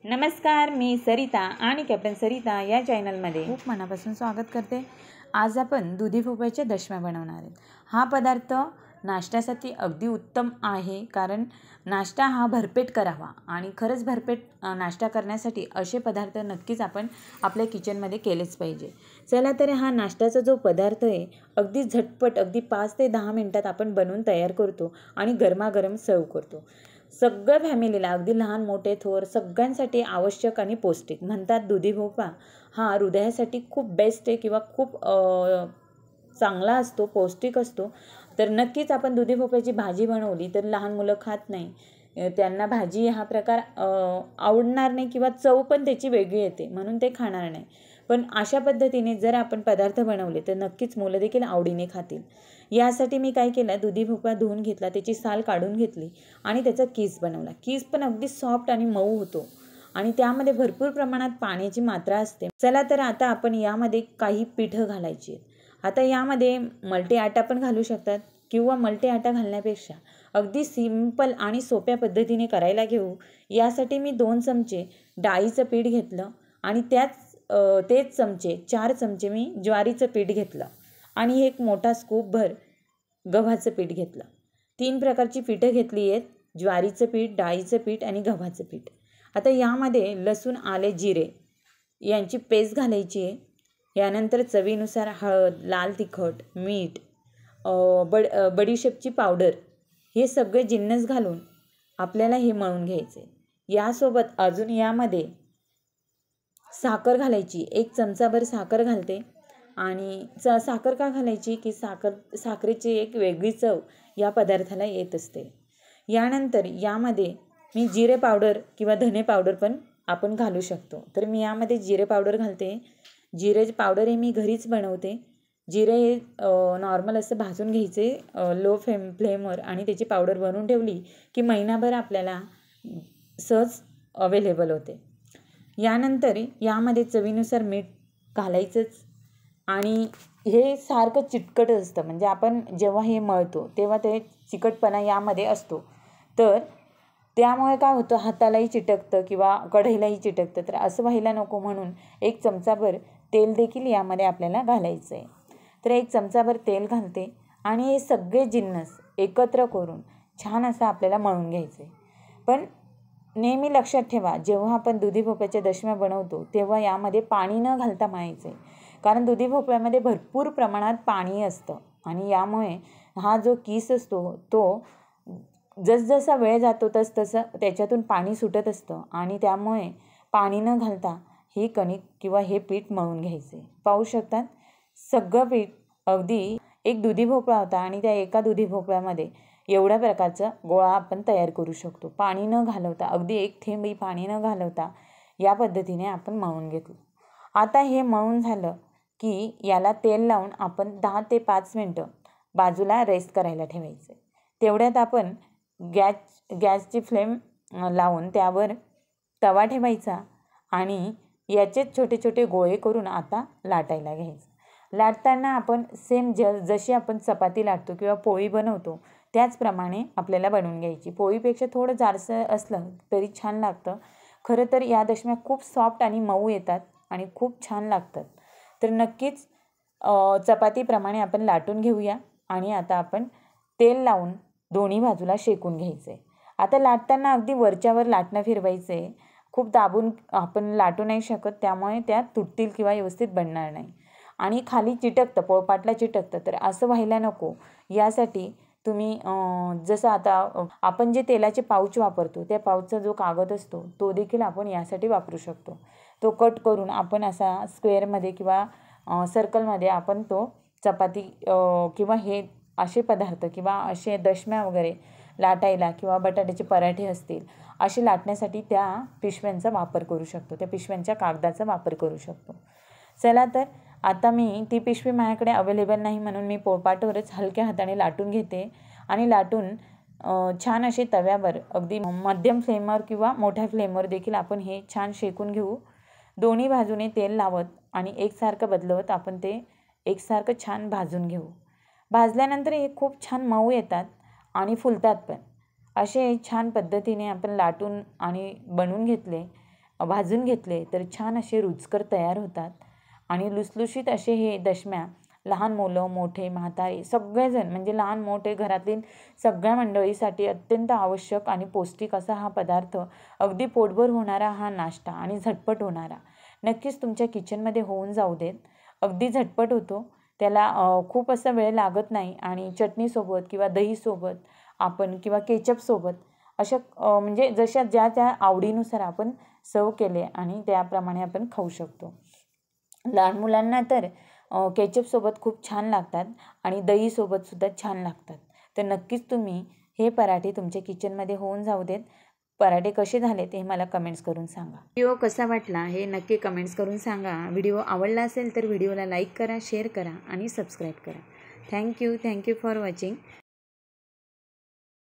नमस्कार, मी सरिता आणि कॅप्टन सरिता या चॅनलमध्ये खूप मनापासून स्वागत करते। आज आपण दुधी भोपळ्याच्या दशम्या बनवणार आहोत। हा पदार्थ नाश्त्यासाठी अगदी उत्तम आहे, कारण नाश्ता हा भरपेट करावा आणि खरंच भरपेट नाश्ता करण्यासाठी असे पदार्थ नक्कीच आपण आपल्या किचनमध्ये केलेच पाहिजे। चला तर हा नाश्त्याचा जो पदार्थ आहे अगदी झटपट अगदी 5 ते 10 मिनिटात आपण बनवून तयार करतो आणि गरमागरम सर्व करतो। सगळ्या फॅमिलीला अगदी लहान मोठे थोर सगळ्यांसाठी आवश्यक आणि पौष्टिक। म्हणतात दुधी भोपळा हा हृदयासाठी खूप बेस्ट आहे किंवा खूप चांगला असतो, पौष्टिक असतो। तर नक्कीच आपण दुधी भोपळ्याची भाजी बनवली तर लहान मुलं खात नाही, त्यांना भाजी हा प्रकार आवडणार नाही किंवा चव पण त्याची वेगळी येते म्हणून ते खाणार नाही। पण अशा पद्धतीने जर आपण पदार्थ बनवले तर नक्कीच मुलं देखील आवडीने खातील। यासाठी मी काय केलं, दुधी भोपळा धुवून घेतला, त्याची साल काढून घेतली आणि त्याचा कीस बनवला। कीस पण अगदी सॉफ्ट आणि मऊ होतो आणि त्यामध्ये भरपूर प्रमाणात पाण्याची मात्रा असते। चला तर आता आपण यामध्ये काही पीठं घालायची आहेत। आता यामध्ये मल्टी आटा पण घालू शकतात किंवा मल्टी आटा घालण्यापेक्षा अगदी सिंपल आणि सोप्या पद्धतीने करायला घेऊ। यासाठी मी 2 चमचे डाळीचं पीठ घेतलं आणि तेच चमचे 4 चमचे मी ज्वारीचं पीठ घेतलं आणि एक मोठा स्कूपभर गव्हाचं पीठ घेतलं। 3 प्रकारची पीठं घेतली आहेत, ज्वारीचं पीठ, डाळीचं पीठ आणि गव्हाचं पीठ। आता यामध्ये लसूण, आले, जिरे यांची पेस्ट घालायची आहे। यानंतर चवीनुसार हळद, लाल तिखट, मीठ, बडीशेपची पावडर हे सगळे जिन्नस घालून आपल्याला हे मळून घ्यायचे। यासोबत अजून यामध्ये साखर घालायची, 1 चमचाभर साखर घालते। आणि साखर का घालायची की साखरेची एक वेगळी चव या पदार्थाला येत असते। यानंतर यामध्ये मी जिरे पावडर किंवा धने पावडर पण आपण घालू शकतो। तर मी यामध्ये जिरे पावडर घालते। जिरे पावडर हे मी घरीच बनवते। जिरे हे नॉर्मल असं भाजून घ्यायचे लो फ्लेमवर आणि त्याची पावडर बनवून ठेवली की महिनाभर आपल्याला सहज अवेलेबल होते। यानंतर यामध्ये चवीनुसार मीठ घालायचंच आणि हे सारखं चिकट असतं, म्हणजे आपण जेव्हा हे मळतो तेव्हा ते चिकटपणा यामध्ये असतो, तर त्यामुळे काय होतं हातालाही चिटकतं किंवा कढईलाही चिटकतं। तर असं व्हायला नको म्हणून 1 चमचाभर तेल देखील यामध्ये आपल्याला घालायचं आहे। तर 1 चमचाभर तेल घालते आणि हे सगळे जिन्नस एकत्र करून छान असं आपल्याला मळून घ्यायचं आहे। पण नेहमी लक्षात ठेवा, जेव्हा आपण दुधी भोपळ्याच्या दशम्या बनवतो तेव्हा यामध्ये पाणी न घालता मळायचं आहे, कारण दुधी भोपळ्यामध्ये भरपूर प्रमाणात पाणी असतं आणि यामुळे हा जो कीस असतो तो जसजसा वेळ जातो तसं त्याच्यातून पाणी सुटत असतं आणि त्यामुळे पाणी न घालता हे कणिक किंवा हे पीठ मळून घ्यायचे। पाहू शकतात सगळं पीठ अगदी एक दुधी भोपळा होता आणि त्या एका दुधी भोपळ्यामध्ये एवढ्या प्रकारचा गोळा आपण तयार करू शकतो। पाणी न घालवता, अगदी 1 थेंबही पाणी न घालवता या पद्धतीने आपण मळून घेतलं। आता हे मळून झालं की याला तेल लावून आपण 10 ते 5 मिनटं बाजूला रेस्ट करायला ठेवायचं। तेवढ्यात आपण गॅसची फ्लेम लावून त्यावर तवा ठेवायचा आणि याचे छोटे छोटे गोळे करून आता लाटायला घ्यायचं। लाटताना आपण सेम जशी आपण चपाती लाटतो किंवा पोळी बनवतो त्याचप्रमाणे आपल्याला बनवून घ्यायची। पोळीपेक्षा थोडं जाडसर असलं तरी छान लागतं। खरं तर या दशम्या खूप सॉफ्ट आणि मऊ येतात आणि खूप छान लागतात। तर नक्कीच चपातीप्रमाणे आपण लाटून घेऊया आणि आता आपण तेल लावून दोन्ही बाजूला शेकून घ्यायचं आहे। आता लाटताना अगदी वरच्यावर लाटणं फिरवायचं आहे, खूप दाबून आपण लाटू नाही शकत, त्यामुळे त्या तुटतील किंवा व्यवस्थित बनणार नाही आणि खाली चिटकतं, पोळपाटला चिटकतं। तर असं व्हायला नको, यासाठी तुम्ही जसं आता आपण जे तेलाचे पाऊच वापरतो त्या पाऊचचा जो कागद असतो तो देखील आपण यासाठी वापरू शकतो। तो कट करून आपण असा स्क्वेअरमध्ये किंवा सर्कलमध्ये आपण तो चपाती किंवा हे असे पदार्थ किंवा असे दशम्या वगैरे लाटायला किंवा बटाट्याचे पराठे असतील असे लाटण्यासाठी त्या पिशव्यांचा वापर करू शकतो, त्या पिशव्यांच्या कागदाचा वापर करू शकतो। चला तर आता मी ती पिशवी माझ्याकडे अवेलेबल नाही म्हणून मी पोळपाटवरच हलक्या हाताने लाटून घेते आणि लाटून छान असे तव्यावर अगदी मध्यम फ्लेमवर किंवा मोठ्या फ्लेमवर देखील आपण हे छान शेकून घेऊ। दोन्ही बाजूने तेल लावत आणि एकसारखं बदलवत आपण ते एकसारखं छान भाजून घेऊ। भाजल्यानंतर हे खूप छान मऊ येतात आणि फुलतात पण। असे छान पद्धतीने आपण लाटून आणि बनवून घेतले भाजून घेतले तर छान असे रुचकर तयार होतात. आणि लुसलुशीत असे हे दशम्या लहान मुलं, मोठे, म्हातारे सगळेजण म्हणजे लहान मोठे घरातील सगळ्या मंडळीसाठी अत्यंत आवश्यक आणि पौष्टिक असा हा पदार्थ, अगदी पोटभर होणारा हा नाश्ता आणि झटपट होणारा. नक्कीच तुमच्या किचनमध्ये होऊन जाऊ देत. अगदी झटपट होतो. त्याला खूप असा वेळ लागत नाही आणि चटणीसोबत किंवा दहीसोबत आपण किंवा केचपसोबत अशा म्हणजे जशा ज्या त्या आवडीनुसार आपण सर्व केले आणि त्याप्रमाणे आपण खाऊ शकतो. लहान मुलांना तर केचपसोबत खूप छान लागतात आणि दहीसोबतसुद्धा छान लागतात. तर नक्कीच तुम्ही हे पराठे तुमच्या किचनमध्ये होऊन जाऊ देत. पराठे कसे झाले ते मला कमेंट्स करून सांगा. व्हिडिओ कसा वाटला हे नक्की कमेंट्स करून सांगा. व्हिडिओ आवडला असेल तर व्हिडिओला लाईक करा, शेअर करा आणि सबस्क्राईब करा. Thank you for watching.